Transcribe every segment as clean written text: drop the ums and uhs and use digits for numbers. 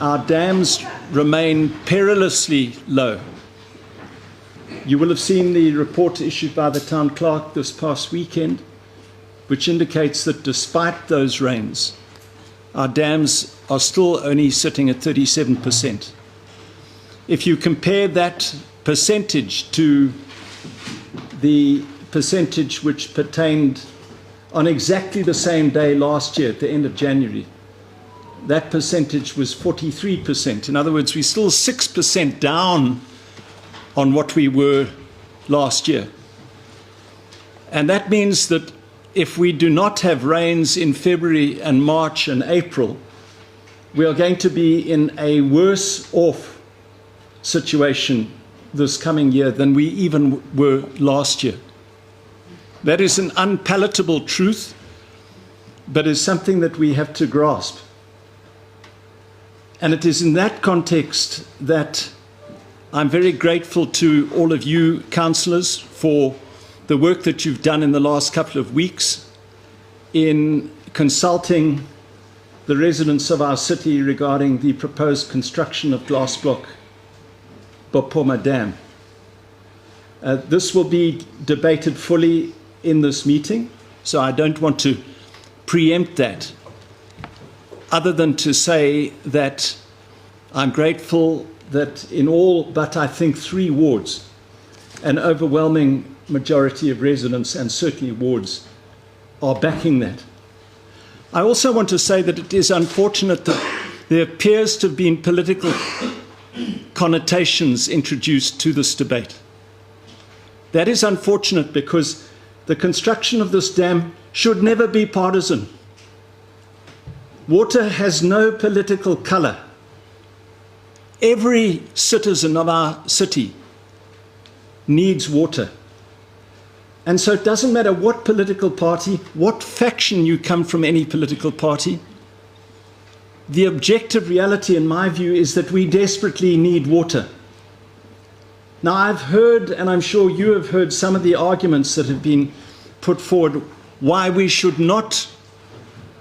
our dams remain perilously low. You will have seen the report issued by the town clerk this past weekend, which indicates that despite those rains, our dams are still only sitting at 37%. If you compare that percentage to the percentage which pertained on exactly the same day last year, at the end of January, that percentage was 43%. In other words, we're still 6% down on what we were last year. And that means that if we do not have rains in February and March and April, we are going to be in a worse off situation this coming year than we even were last year. That is an unpalatable truth, but is something that we have to grasp. And it is in that context that I'm very grateful to all of you councillors for the work that you've done in the last couple of weeks in consulting the residents of our city regarding the proposed construction of GlassBlock Dam. This will be debated fully in this meeting, so I don't want to preempt that, other than to say that I'm grateful that in all but I think 3 wards, an overwhelming majority of residents and certainly wards are backing that. I also want to say that it is unfortunate that there appears to have been political connotations introduced to this debate. That is unfortunate because the construction of this dam should never be partisan. Water has no political colour. Every citizen of our city needs water. And so it doesn't matter what political party, what faction you come from, any political party. The objective reality, in my view, is that we desperately need water. Now, I've heard, and I'm sure you have heard, some of the arguments that have been put forward why we should not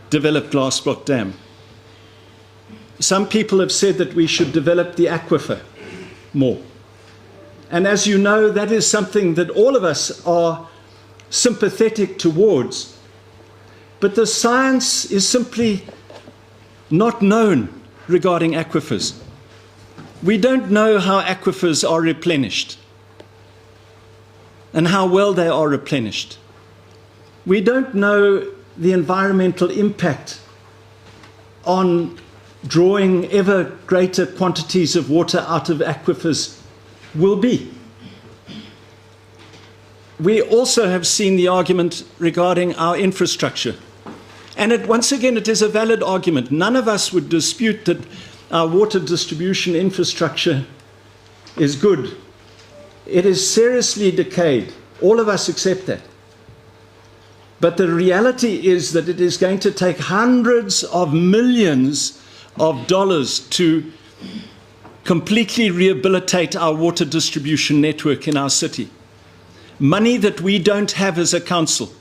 develop GlassBlock Dam. Some people have said that we should develop the aquifer more. And as you know, that is something that all of us are sympathetic towards. But the science is simply not known regarding aquifers. We don't know how aquifers are replenished and how well they are replenished. We don't know the environmental impact on drawing ever greater quantities of water out of aquifers will be. We also have seen the argument regarding our infrastructure. And once again, it is a valid argument. None of us would dispute that our water distribution infrastructure is good. It is seriously decayed. All of us accept that. But the reality is that it is going to take hundreds of millions of dollars to completely rehabilitate our water distribution network in our city. Money that we don't have as a council.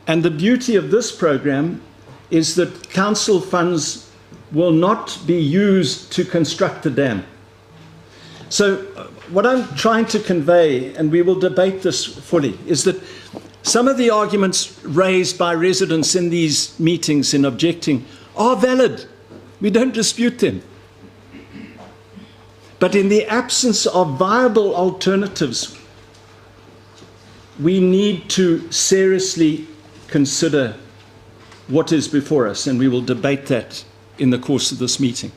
And the beauty of this program is that council funds will not be used to construct the dam. So what I'm trying to convey, and we will debate this fully, is that some of the arguments raised by residents in these meetings in objecting are valid. We don't dispute them. But in the absence of viable alternatives, we need to seriously consider what is before us, and we will debate that in the course of this meeting.